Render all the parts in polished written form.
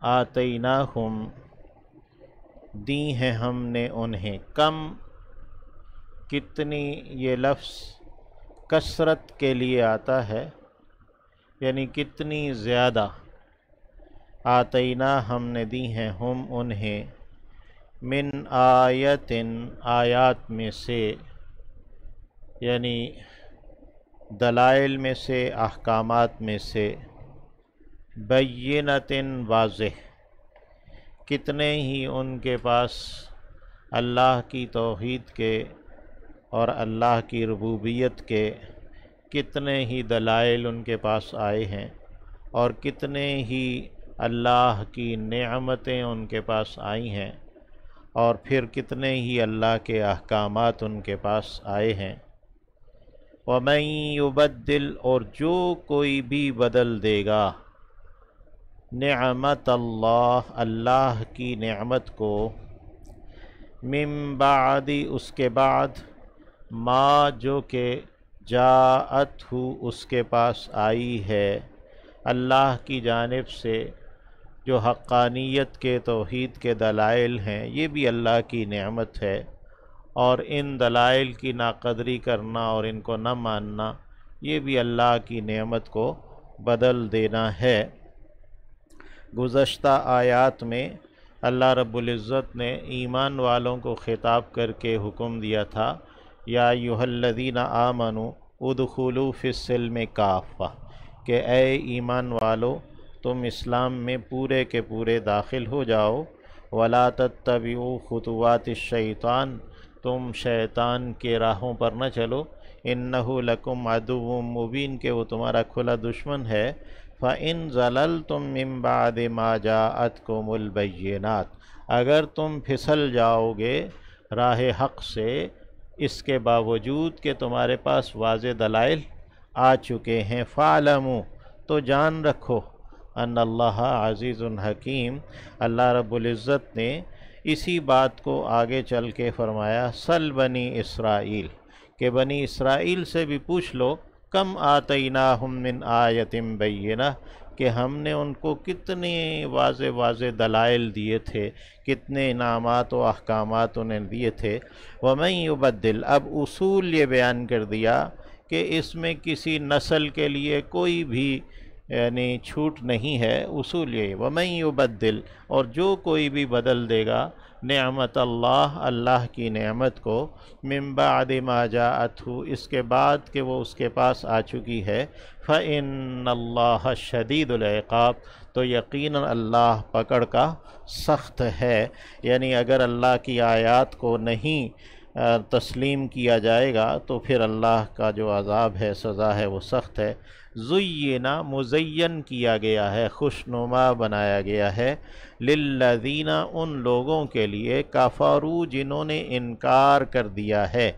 آتیناہم دی ہیں ہم نے انہیں، کم کتنی، یہ لفظ کثرت کے لیے آتا ہے، یعنی کتنی زیادہ. آتینا ہم نے دی ہیں ہم انہیں، من آیتن آیات میں سے، یعنی دلائل میں سے، احکامات میں سے، بینتن واضح، کتنے ہی ان کے پاس اللہ کی توحید کے اور اللہ کی ربوبیت کے کتنے ہی دلائل ان کے پاس آئے ہیں، اور کتنے ہی اللہ کی نعمتیں ان کے پاس آئی ہیں، اور پھر کتنے ہی اللہ کے احکامات ان کے پاس آئے ہیں. وَمَن يُبَدِّلْ، اور جو کوئی بھی بدل دے گا، نعمت اللہ، اللہ کی نعمت کو، من بعد، اس کے بعد، ما جو کہ جاءت ہو اس کے پاس آئی ہے، اللہ کی جانب سے جو حقانیت کے توحید کے دلائل ہیں، یہ بھی اللہ کی نعمت ہے، اور ان دلائل کی ناقدری کرنا اور ان کو نہ ماننا یہ بھی اللہ کی نعمت کو بدل دینا ہے. گزشتہ آیات میں اللہ رب العزت نے ایمان والوں کو خطاب کر کے حکم دیا تھا، یا ایھا الذین آمنوا ادخلوا فی السلم کافہ، کہ اے ایمان والو تم اسلام میں پورے کے پورے داخل ہو جاؤ. ولا تتبعوا خطوات الشیطان، تم شیطان کے راہوں پر نہ چلو. انہ لکم عدو مبین، کہ وہ تمہارا کھلا دشمن ہے. فَإِن زَلَلْتُم مِّن بَعْدِ مَا جَاءَتْكُمُ الْبَيِّنَاتُ، اگر تم پھسل جاؤ گے راہ حق سے، اس کے باوجود کہ تمہارے پاس واضح دلائل آ چکے ہیں. فَاعْلَمُوا، تو جان رکھو، ان اللہ عزیز حکیم، اللہ رب العزت نے اسی بات کو آگے چل کے فرمایا، سل بنی اسرائیل، کہ بنی اسرائیل سے بھی پوچھ لو، کم آتیناہم من آیت بینہ، کہ ہم نے ان کو کتنے واضح واضح دلائل دیے تھے، کتنے انعامات و احکامات انہیں دیے تھے. ومن یبدل، اب اصول یہ بیان کر دیا کہ اس میں کسی نسل کے لیے کوئی بھی یعنی چھوٹ نہیں ہے. اصول یہ، ومن یبدل، اور جو کوئی بھی بدل دے گا، نعمت اللہ، اللہ کی نعمت کو، من بعد ما جاءتہ، اس کے بعد کہ وہ اس کے پاس آ چکی ہے، فإن اللہ شدید العقاب، تو یقیناً اللہ پکڑ کا سخت ہے. یعنی اگر اللہ کی آیات کو نہیں تسلیم کیا جائے گا تو پھر اللہ کا جو عذاب ہے، سزا ہے، وہ سخت ہے. زینا، مزین کیا گیا ہے، خوشنما بنایا گیا ہے، للذین، ان لوگوں کے لیے، کفروا، جنہوں نے انکار کر دیا ہے،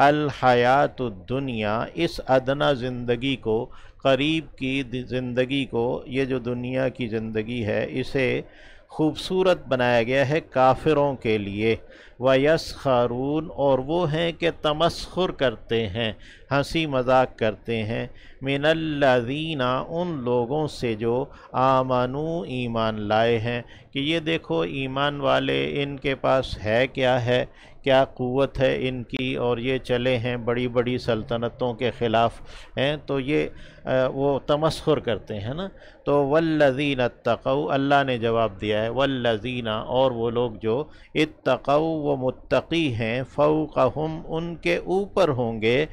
الحیات الدنیا، اس ادنا زندگی کو، قریب کی زندگی کو، یہ جو دنیا کی زندگی ہے اسے خوبصورت بنایا گیا ہے کافروں کے لیے. وَيَسْخَرُونَ، اور وہ ہیں کہ تمسخر کرتے ہیں، ہنسی مذاق کرتے ہیں، من الذین، ان لوگوں سے جو آمنوا، ایمان لائے ہیں، کہ یہ دیکھو ایمان والے، ان کے پاس ہے کیا ہے، کیا قوت ہے ان کی، اور یہ چلے ہیں بڑی بڑی سلطنتوں کے خلاف ہیں، تو یہ وہ تمسخر کرتے ہیں نا. تو والذین اتقوا، اللہ نے جواب دیا ہے، والذین، اور وہ لوگ جو اتقوا، وہ متقی ہیں، فوقہم، ان کے اوپر ہوں گے،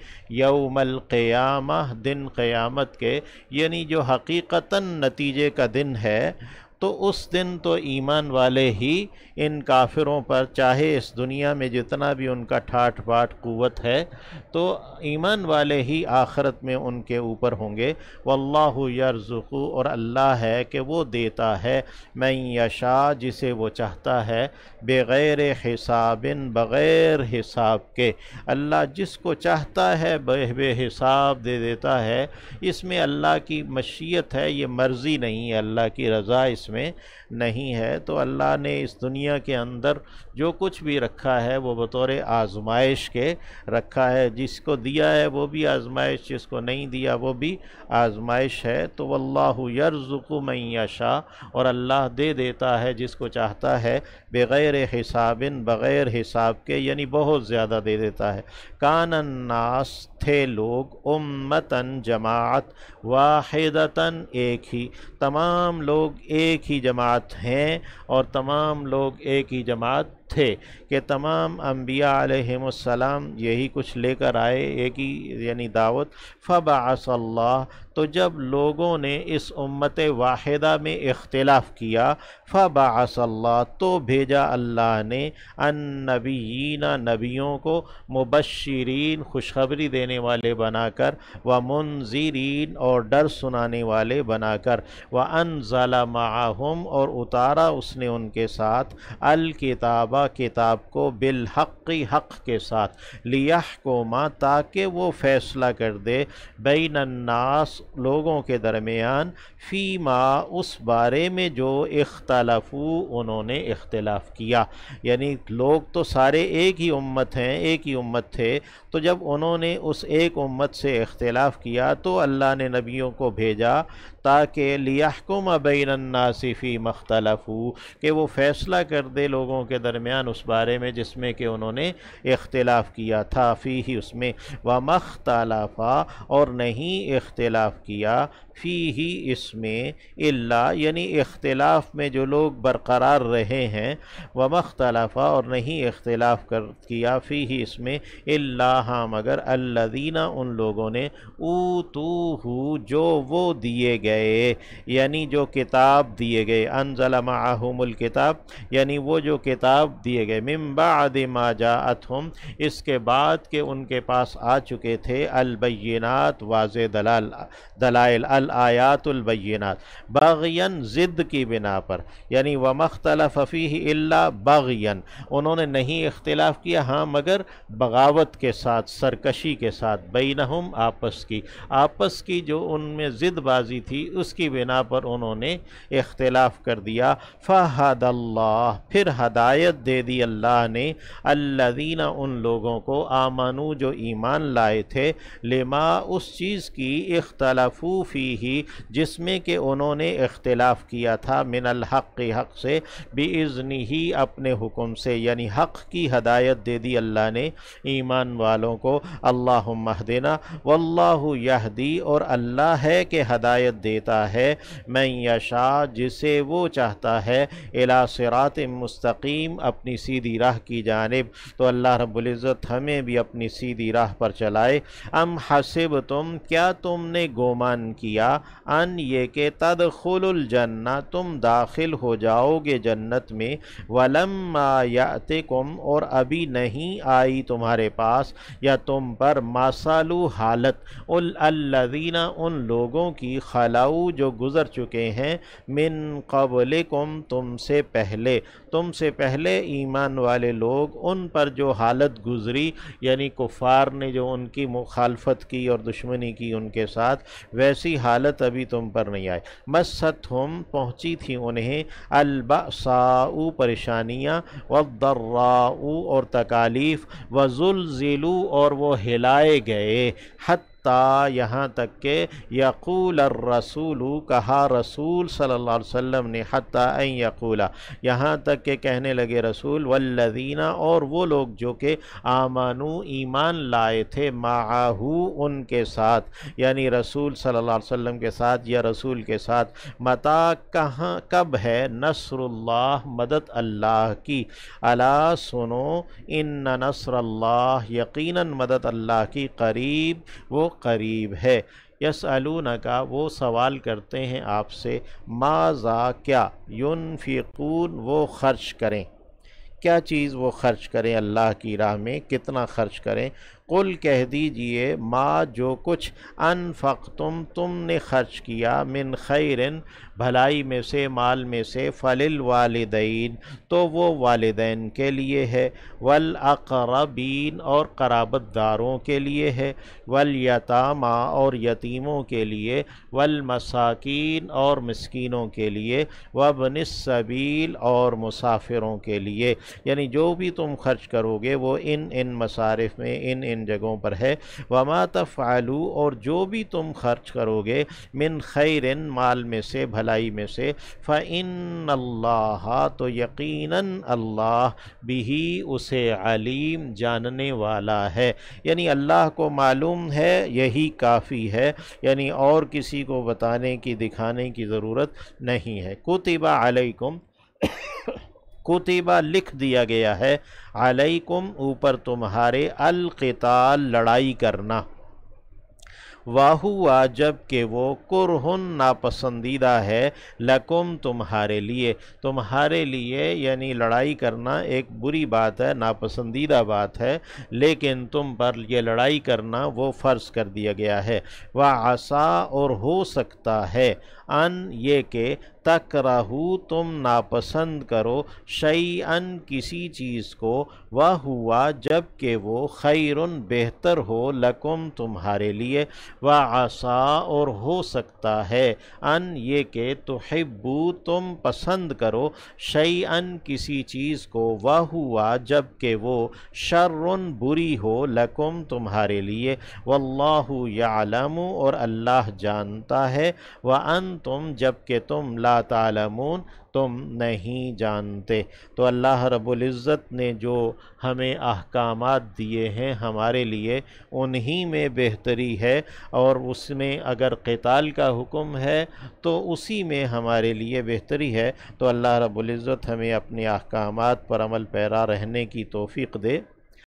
یوم القیامہ، دن قیامت کے، یعنی جو حقیقتاً نتیجے کا دن ہے. تو اس دن تو ایمان والے ہی ان کافروں پر، چاہے اس دنیا میں جتنا بھی ان کا ٹھاٹ باٹ قوت ہے، تو ایمان والے ہی آخرت میں ان کے اوپر ہوں گے. واللہ یرزق، اور اللہ ہے کہ وہ دیتا ہے، من یشاء، جسے وہ چاہتا ہے، بغیر حساب، بغیر حساب کے، اللہ جس کو چاہتا ہے بے حساب دے دیتا ہے. اس میں اللہ کی مشیت ہے، یہ مرضی نہیں ہے، اللہ کی رضا اس میں نہیں ہے۔ تو اللہ نے اس دنیا کے اندر جو کچھ بھی رکھا ہے وہ بطور آزمائش کے رکھا ہے، جس کو دیا ہے وہ بھی آزمائش، جس کو نہیں دیا وہ بھی آزمائش ہے۔ تو واللہ یرزق من یشاء، اور اللہ دے دیتا ہے جس کو چاہتا ہے، بغیر حساب، بغیر حساب کے، یعنی بہت زیادہ دے دیتا ہے۔ کان الناس، تھے لوگ، امتاً جماعت، واحدتاً ایک ہی، تمام لوگ ایک ہی جماعت ہیں اور تمام لوگ ایک ہی جماعت تھے کہ تمام انبیاء علیہم السلام یہی کچھ لے کر آئے، ایک ہی یعنی دعوت۔ فبعث اللہ، تو جب لوگوں نے اس امت واحدہ میں اختلاف کیا، فبعث اللہ، تو بھیجا اللہ نے النبیین، نبیوں کو، مبشرین، خوشخبری دینے والے بنا کر، ومنذرین، اور ڈر سنانے والے بنا کر، وانزل معہم، اور اتارا اس نے ان کے ساتھ، الکتابہ، کتاب کو، بالحق، حق کے ساتھ، لیحکم، تاکہ وہ فیصلہ کر دے، بین الناس، لوگوں کے درمیان، فیما، اس بارے میں جو اختلفو، انہوں نے اختلاف کیا۔ یعنی لوگ تو سارے ایک ہی امت ہیں، ایک ہی امت تھے، تو جب انہوں نے اس ایک امت سے اختلاف کیا تو اللہ نے نبیوں کو بھیجا تاکہ لیحکم بین الناس فیما اختلفوا، کہ وہ فیصلہ کر دے لوگوں کے درمیان اس بارے میں جس میں کہ انہوں نے اختلاف کیا تھا، فیہ، اس میں، وما اختلف، اور نہیں اختلاف کیا، فیہ، اس میں، الا، یعنی اختلاف میں جو لوگ برقرار رہے ہیں، وما اختلف، اور نہیں اختلاف کیا، فیہ، اس میں، الا، ہاں مگر، الذین، ان لوگوں نے، اوتوہ، جو وہ دیے گئے، یعنی جو کتاب دیے گئے، انزل معہم الکتاب، یعنی وہ جو کتاب دیے گئے، من بعد ما جاءتہم، اس کے بعد کہ ان کے پاس آ چکے تھے، البینات، واضح دلائل، الآیات البینات، باغیاً، ضد کی بنا پر، یعنی وما اختلف فیہ الا باغیاً، انہوں نے نہیں اختلاف کیا ہاں مگر بغاوت کے ساتھ، سرکشی کے ساتھ، بینہم، آپس کی جو ان میں ضد بازی تھی اس کی بنا پر انہوں نے اختلاف کر دیا۔ فہد اللہ، پھر ہدایت دے دی اللہ نے، الذین، ان لوگوں کو، آمنو، جو ایمان لائے تھے، لما، اس چیز کی، اختلفو فیہ، جس میں کہ انہوں نے اختلاف کیا تھا، من الحق، حق سے، بِإِذْنِهِ، اپنے حکم سے، یعنی حق کی ہدایت دے دی اللہ نے ایمان والوں کو۔ اللہم اہدنا، واللہ یہدی، اور اللہ ہے کہ ہدایت دیتا ہے، من یشاء، جسے وہ چاہتا ہے، الی صراط مستقیم، اپنی سیدھی راہ کی جانب۔ تو اللہ رب العزت ہمیں بھی اپنی سیدھی راہ پر چلائے۔ ام حسبتم، کیا تم نے گمان کیا، ان، یہ کہ، تدخلوا الجنہ، تم داخل ہو جاؤ گے جنت میں، ولما یأتکم، اور ابھی نہیں آئی تمہارے پاس یا تم پر، مثل، حالت، الذین، ان لوگوں کی، خلو، جو گزر چکے ہیں، من قبلکم، تم سے پہلے ایمان والے لوگ، ان پر جو حالت گزری، یعنی کفار نے جو ان کی مخالفت کی اور دشمنی کی ان کے ساتھ، ویسی حالت ابھی تم پر نہیں آئی۔ مستہم، پہنچی تھی انہیں، البأساء، پریشانیاں، والضراء، اور تکالیف، وزلزلوا، اور وہ ہلائے گئے، حتی، یہاں تک کہ، یقول الرسول، کہا رسول صلی اللہ علیہ وسلم نے، حتی ان یقولا، یہاں تک کہ کہنے لگے رسول، والذین، اور وہ لوگ جو کہ، آمنو، ایمان لائے تھے، معہو، ان کے ساتھ، یعنی رسول صلی اللہ علیہ وسلم کے ساتھ یا رسول کے ساتھ، متی، کہاں، کب ہے، نصر اللہ، مدد اللہ کی، الا، سنو، ان نصر اللہ، یقیناً مدد اللہ کی، قریب، وہ قریب ہے۔ یسألونک، وہ سوال کرتے ہیں آپ سے، ماذا، کیا، ینفقون، وہ خرچ کریں، کیا چیز وہ خرچ کریں اللہ کی راہ میں، کتنا خرچ کریں، قل کہہ دیجئے ما جو کچھ انفقتم تم نے خرچ کیا من خیرن بھلائی میں سے مال میں سے فللوالدین تو وہ والدین کے لیے ہے والاقربین اور قرابت داروں کے لیے ہے والیتاما اور یتیموں کے لیے والمساکین اور مسکینوں کے لیے وابن السبیل اور مسافروں کے لیے، یعنی جو بھی تم خرچ کرو گے وہ ان مصارف میں ان جگہوں پر ہے۔ وما تفعلوا اور جو بھی تم خرچ کرو گے من خیرن مال میں سے بھلائی میں سے فإن اللہ تو یقیناً اللہ بھی اسے علیم جاننے والا ہے، یعنی اللہ کو معلوم ہے، یہی کافی ہے، یعنی اور کسی کو بتانے کی دکھانے کی ضرورت نہیں ہے۔ کتب علیکم کتبہ لکھ دیا گیا ہے علیکم اوپر تمہارے القتال لڑائی کرنا، واہوا جب کہ وہ کرہن ناپسندیدہ ہے لکم تمہارے لیے یعنی لڑائی کرنا ایک بری بات ہے، ناپسندیدہ بات ہے، لیکن تم پر یہ لڑائی کرنا وہ فرض کر دیا گیا ہے۔ وعسیٰ اور ہو سکتا ہے ان یہ کہ تکرہو تم ناپسند کرو شیئن کسی چیز کو وہوا جب کہ وہ خیرن بہتر ہو لکم تمہارے لیے، وعسیٰ اور ہو سکتا ہے ان یہ کہ تحبو تم پسند کرو شیئن کسی چیز کو وہوا جب کہ وہ شرن بری ہو لکم تمہارے لیے، واللہ یعلم اور اللہ جانتا ہے، وانتم جب کہ تم لا تعلمون تم نہیں جانتے۔ تو اللہ رب العزت نے جو ہمیں احکامات دیے ہیں ہمارے لیے انہی میں بہتری ہے، اور اس میں اگر قتال کا حکم ہے تو اسی میں ہمارے لیے بہتری ہے۔ تو اللہ رب العزت ہمیں اپنے احکامات پر عمل پیرا رہنے کی توفیق دے۔